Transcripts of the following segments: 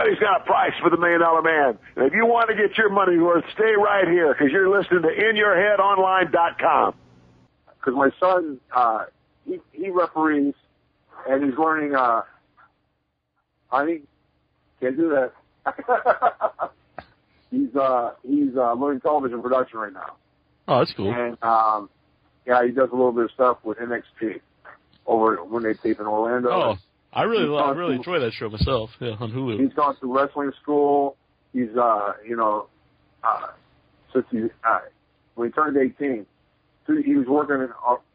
Everybody's got a price for the $1 Million Man. And if you want to get your money worth, stay right here because you're listening to InYourHeadOnline.com. Because my son, he referees, and he's learning, honey, can't do that. He's learning television production right now. Oh, that's cool. And, yeah, he does a little bit of stuff with NXT over when they tape in Orlando. Oh, I really enjoy that show myself, yeah, on Hulu. He's gone to wrestling school. He's, since when he turned 18, he was working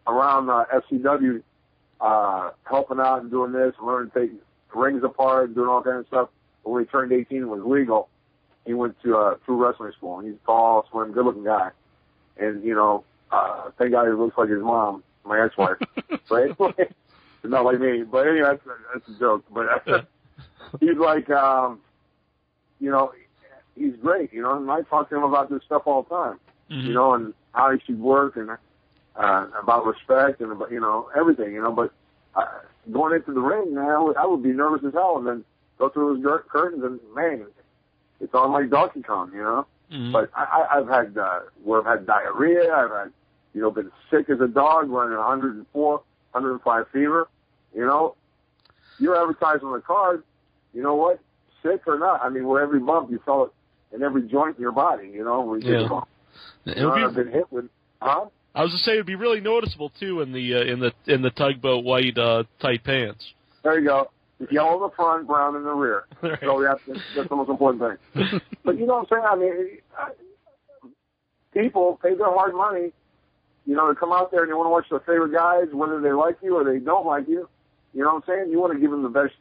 around FCW, helping out and doing this, learning to take rings apart, and doing all kinds of stuff. But when he turned 18, it was legal. He went to true wrestling school, and he's tall, slim, good-looking guy. And, thank God he looks like his mom, my ex-wife. Right? It's not like me. But anyway, that's a joke. But he's like, he's great, and I talk to him about this stuff all the time, and how he should work and about respect and about, everything, But going into the ring now, I would be nervous as hell and then go through those curtains and, man, it's on like Donkey Kong, But I've had diarrhea. I've had, been sick as a dog, running 104, 105 fever. You're advertising on the card. You know what? Sick or not? I mean, with every bump, you felt it in every joint in your body. Where you take a bump. I've been hit with. Huh? I was to say it would be really noticeable too in the Tugboat white tight pants. There you go. It's yellow in the front, brown in the rear. Right. So that's the most important thing. But you know what I'm saying? I mean, people pay their hard money, to come out there and they want to watch their favorite guys, whether they like you or they don't like you. You know what I'm saying? You want to give them the best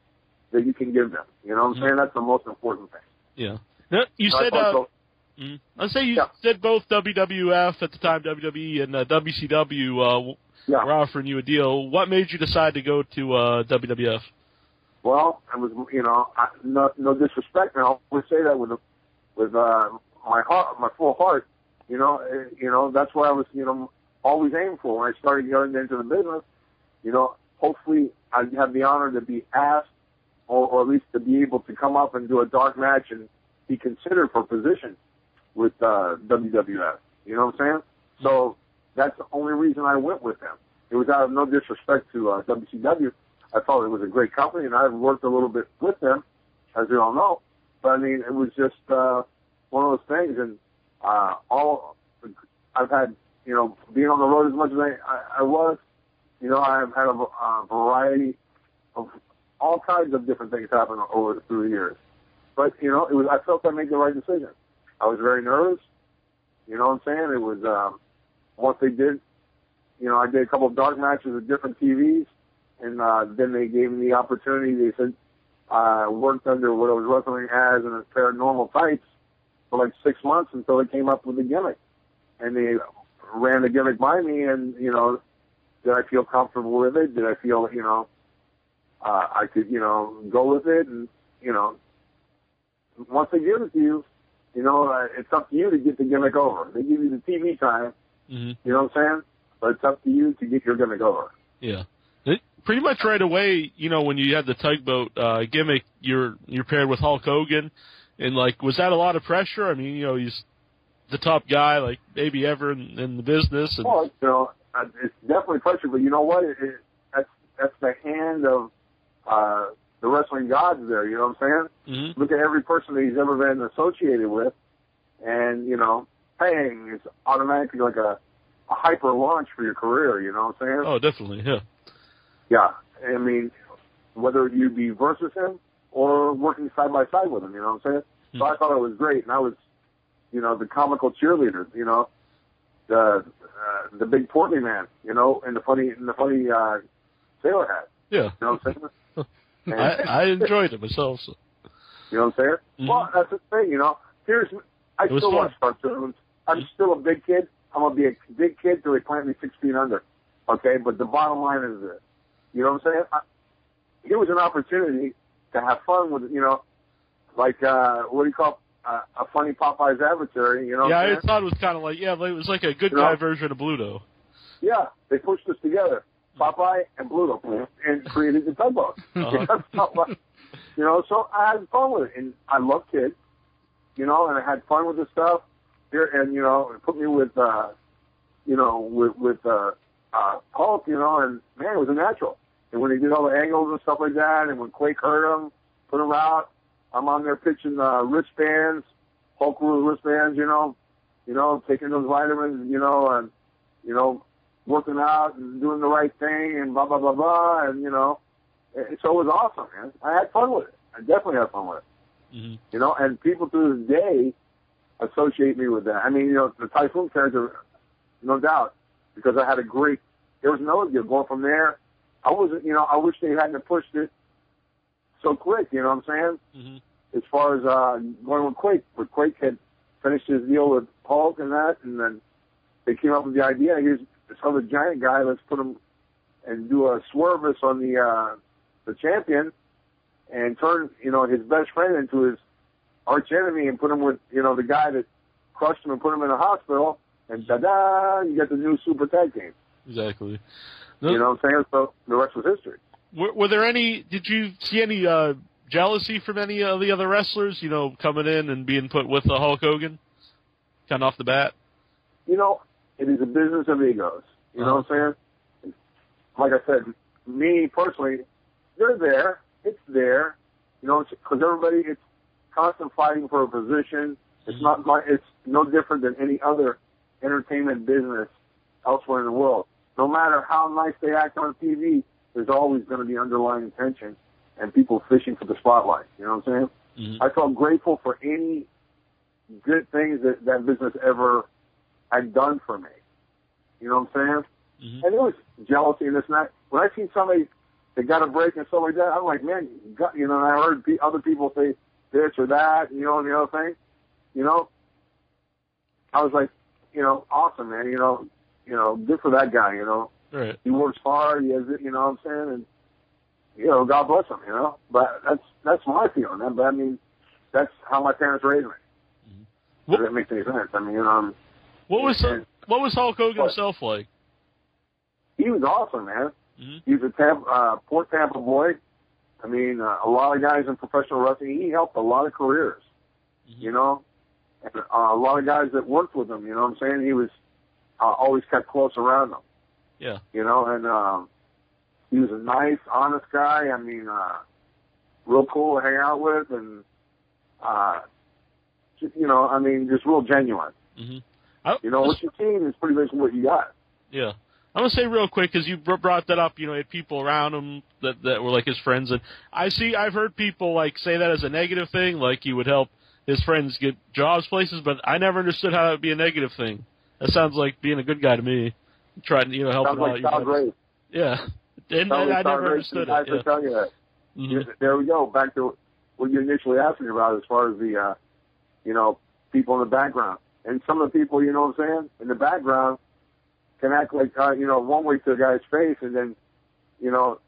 that you can give them. You know what I'm saying? That's the most important thing. Yeah. Now, you said, let's say you said both WWF at the time, WWE, and WCW were offering you a deal. What made you decide to go to WWF? Well, I was, no disrespect, and I'll always say that with my heart, my full heart. That's what I was, always aiming for when I started getting into the business. Hopefully I'd have the honor to be asked, or at least to be able to come up and do a dark match and be considered for position with WWF. You know what I'm saying? So that's the only reason I went with them. It was out of no disrespect to WCW. I thought it was a great company, and I've worked a little bit with them, as you all know. But, I mean, it was just one of those things. And I've had, being on the road as much as I was, I've had a variety of all kinds of different things happen through the years. But, I felt I made the right decision. I was very nervous. You know what I'm saying? It was, once they did, I did a couple of dark matches at different TVs. And then they gave me the opportunity. They said I worked under what I was wrestling as in a pair of normal tights for like 6 months until they came up with the gimmick. And they ran the gimmick by me, and, did I feel comfortable with it? Did I feel, I could, go with it? And, once they give it to you, it's up to you to get the gimmick over. They give you the TV time, you know what I'm saying? But it's up to you to get your gimmick over. Yeah. Pretty much right away, when you had the Tugboat gimmick, you're paired with Hulk Hogan, and was that a lot of pressure? I mean, he's the top guy, like maybe ever in the business. And... Well, it's definitely pressure, but you know what? That's the hand of the wrestling gods there. You know what I'm saying? Mm-hmm. Look at every person that he's ever been associated with, and paying is automatically like a hyper launch for your career. You know what I'm saying? Oh, definitely, yeah. Yeah, I mean, whether you be versus him or working side by side with him, you know what I'm saying? So I thought it was great, and I was, the comical cheerleader, the big portly man, in the funny sailor hat. Yeah. You know what I'm saying? I enjoyed it myself. So. You know what I'm saying? Mm-hmm. Well, that's the thing, I still watch cartoons. I'm still a big kid. I'm going to be a big kid till they plant me 6 feet under. Okay, but the bottom line is this. You know what I'm saying? Here was an opportunity to have fun with, what do you call a funny Popeye's adversary, Yeah, I thought it was kind of like, it was like a good guy version of Bluto. Yeah, they pushed us together, Popeye and Bluto, and created the Tugboat. You know, so I had fun with it, and I love kids, you know, and I had fun with the stuff. Here, and, you know, it put me with, you know, with Hulk, you know, and, man, it was a natural. And when he did all the angles and stuff like that, and when Quake hurt him, put him out, I'm on there pitching wristbands, Hulk rule wristbands, you know, taking those vitamins, you know, and, you know, working out and doing the right thing and blah, blah, blah, blah, and, you know, so it was awesome, man. I had fun with it. I definitely had fun with it. Mm-hmm. You know, and people to this day associate me with that. I mean, you know, the Typhoon character, no doubt, because I had a great, there was no deal going from there. I wasn't, you know, I wish they hadn't pushed it so quick, you know what I'm saying? Mm-hmm. As far as going with Quake, but Quake had finished his deal with Hulk and that, and then they came up with the idea, here's this other giant guy, let's put him and do a swervis on the champion and turn, you know, his best friend into his arch enemy and put him with, you know, the guy that crushed him and put him in a hospital, and ta-da, you get the new super tag team. Exactly. You know what I'm saying? So the rest was history. Were there any, did you see any jealousy from any of the other wrestlers, you know, coming in and being put with Hulk Hogan, kind of off the bat? You know, it is a business of egos. You know what I'm saying? Like I said, me personally, they're there. It's there. You know, because everybody, it's constant fighting for a position. It's not like, it's no different than any other entertainment business elsewhere in the world. No matter how nice they act on TV, there's always going to be underlying tension and people fishing for the spotlight. You know what I'm saying? I felt grateful for any good things that business ever had done for me. You know what I'm saying? And there was jealousy and this and that. When I seen somebody that got a break and stuff like that, I'm like, man, you know, and I heard other people say this or that, you know, and the other thing, you know, I was like, you know, awesome, man, you know, good for that guy, you know. Right. He works hard, he has it, you know what I'm saying, and, you know, God bless him, you know. But that's my feeling, man. But I mean, that's how my parents raised me. If that makes any sense. I mean, what was Hulk Hogan himself like? He was awesome, man. He was a Port Tampa boy. I mean, a lot of guys in professional wrestling, he helped a lot of careers, you know, and a lot of guys that worked with him, you know what I'm saying? He was always kept close around them. Yeah. You know, and he was a nice, honest guy. I mean, real cool to hang out with, and, just, you know, I mean, just real genuine. You know, what you've seen is pretty much what you got. Yeah. I'm going to say real quick, because you brought that up, you know, he had people around him that were like his friends, and I've heard people like say that as a negative thing, like he would help his friends get jobs places, but I never understood how it would be a negative thing. That sounds like being a good guy to me. Trying to, you know, help him out. Sounds great. Yeah. And I never understood it. Yeah. Tell you that. There we go. Back to what you initially asked me about as far as the, you know, people in the background. And some of the people, you know what I'm saying, in the background can act like, you know, one way to a guy's face and then, you know,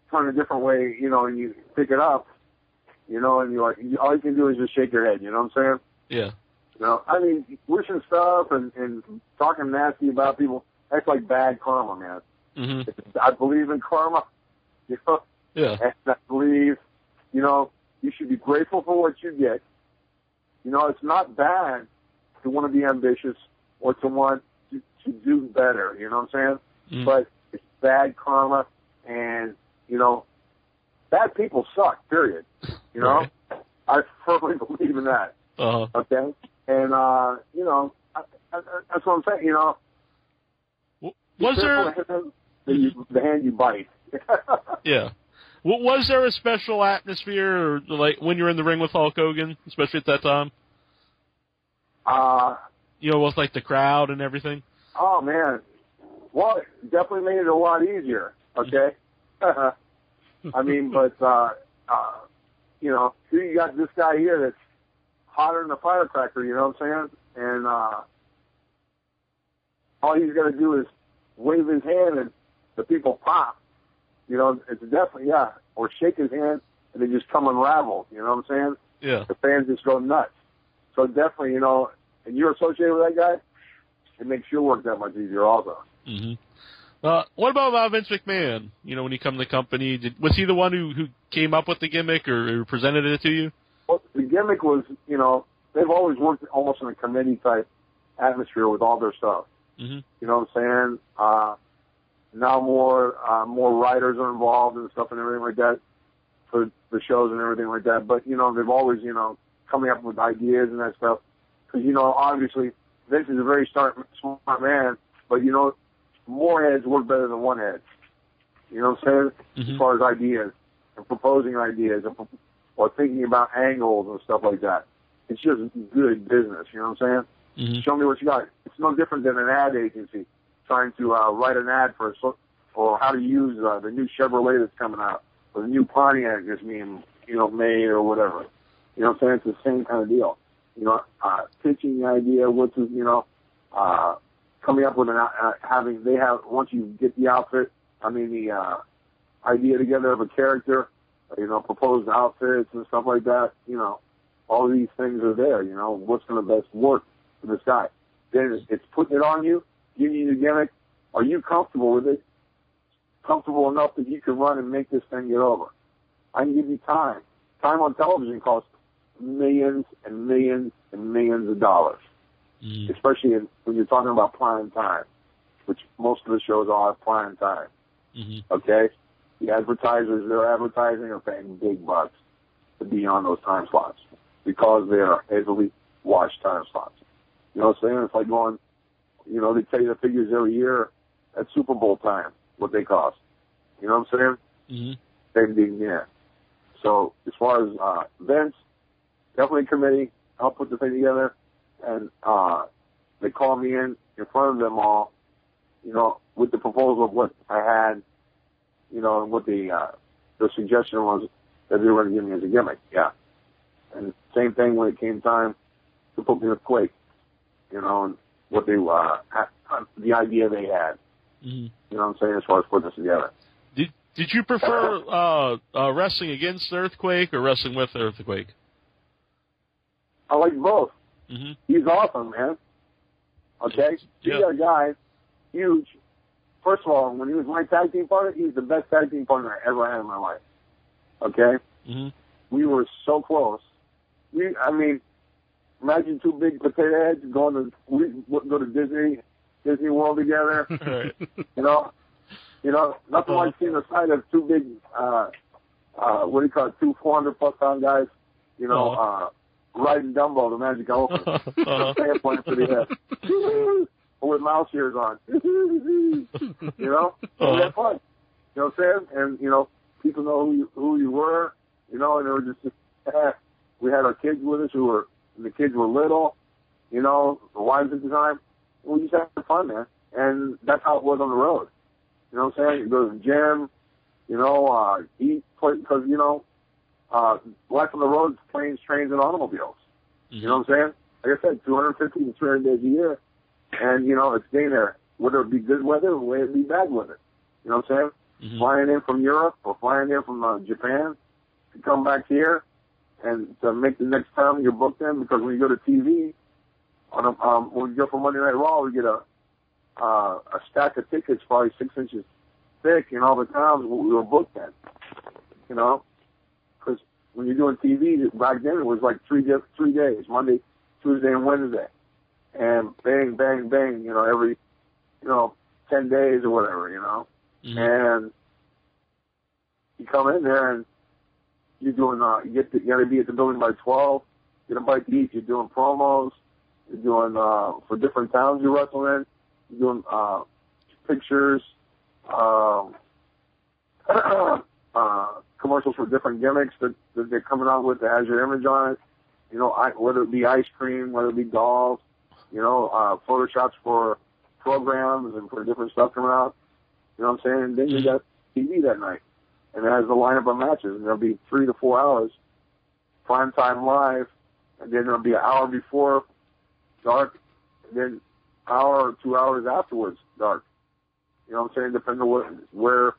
turn a different way, you know, and you pick it up, you know, and you're like, all you can do is just shake your head, you know what I'm saying? Yeah. You know, I mean, wishing stuff and talking nasty about people, that's like bad karma, man. I believe in karma, you know? Yeah. And I believe, you know, you should be grateful for what you get. You know, it's not bad to want to be ambitious or to want to do better, you know what I'm saying? But it's bad karma, and, you know, bad people suck, period. You know? Right. I firmly believe in that. Okay? And, you know, that's what I'm saying, you know. Was there the hand you bite? Yeah. Was there a special atmosphere, or like when you were in the ring with Hulk Hogan, especially at that time? You know, with like the crowd and everything. Oh man, well, it definitely made it a lot easier. Okay. I mean, but you know, here you got this guy here that's hotter than a firecracker. You know what I'm saying? And all he's got to do is wave his hand and the people pop. You know, it's definitely, yeah. Or shake his hand and they just come unraveled. You know what I'm saying? Yeah. The fans just go nuts. So definitely, you know, and you're associated with that guy, it makes your work that much easier also. What about Vince McMahon? You know, when he come to the company, was he the one who came up with the gimmick or presented it to you? Well, the gimmick was, you know, they've always worked almost in a committee type atmosphere with all their stuff. Mm-hmm. You know what I'm saying? Now more writers are involved and stuff and everything like that for the shows and everything like that. But, you know, they've always, you know, coming up with ideas and that stuff. Because, you know, obviously, Vince is a very smart man, but, you know, more heads work better than one head. You know what I'm saying? Mm-hmm. As far as ideas and proposing ideas or thinking about angles and stuff like that. It's just good business, you know what I'm saying? Mm-hmm. Show me what you got. It's no different than an ad agency trying to write an ad for or how to use the new Chevrolet that's coming out or the new Pontiac that's being, you know, made or whatever. You know what I'm saying? It's the same kind of deal. You know, pitching the idea, coming up with once you get the outfit, the idea together of a character, you know, proposed outfits and stuff like that, you know, all these things are there, you know, what's going to best work for this guy. Then it's putting it on you, giving you the gimmick. Are you comfortable with it? Comfortable enough that you can run and make this thing get over. I can give you time. Time on television costs millions and millions and millions of dollars, especially when you're talking about prime time, which most of the shows are prime time. Mm-hmm. Okay? The advertisers, their advertising are paying big bucks to be on those time slots because they are heavily watched time slots. You know what I'm saying? It's like going, you know, they tell you the figures every year at Super Bowl time, what they cost. You know what I'm saying? Mm-hmm. Same thing, yeah. So as far as Vince, definitely committee, I'll put the thing together, and they called me in front of them all, you know, with the proposal of what I had, you know, and what the suggestion was that they were going to give me as a gimmick, yeah. And same thing when it came time to put me with Quake, you know, and what they the idea they had. Mm-hmm. You know what I'm saying, as far as putting this together. Did you prefer wrestling against Earthquake or wrestling with Earthquake? I like both. Mm-hmm. He's awesome, man. Okay? He's a guy, huge. First of all, when he was my tag team partner, he was the best tag team partner I ever had in my life. Okay? Mm-hmm. We were so close. Imagine two big potato heads go to Disney World together. Right. You know, nothing like seeing the sight of two big, two 400-plus pound guys, you know, riding Dumbo, the magic elephant, playing for the head, with mouse ears on. You know, we had fun. You know what I'm saying? And, you know, people know who you were, you know, and they were just we had our kids with us the kids were little, you know, the wives at the time. We just had fun, man. And that's how it was on the road. You know what I'm saying? You go to the gym, you know, eat, because, you know, life on the road is planes, trains, and automobiles. Mm-hmm. You know what I'm saying? Like I said, 250 to 300 days a year. And, you know, it's staying there, whether it be good weather or whether it be bad weather. You know what I'm saying? Mm-hmm. Flying in from Europe or flying in from Japan to come back here and to make the next time you're booked in, because when you go to TV, when you go for Monday Night Raw, we get a stack of tickets probably 6 inches thick in all the towns we were booked in, you know, because when you're doing TV, back then it was like 3 days, Monday, Tuesday, and Wednesday, and bang, bang, bang, you know, every, you know, 10 days or whatever, you know, and you come in there and you're doing, you got to be at the building by 12, get a bite to eat, you're doing promos, you're doing, for different towns you wrestle in, you're doing, pictures, commercials for different gimmicks that they're coming out with that has your image on it, you know, whether it be ice cream, whether it be dolls, you know, photoshops for programs and for different stuff coming out, you know what I'm saying? And then you got TV that night, and it has the lineup of matches, and there'll be 3 to 4 hours, prime time live, and then there'll be an hour before dark, and then hour or 2 hours afterwards dark. You know what I'm saying? Depending on where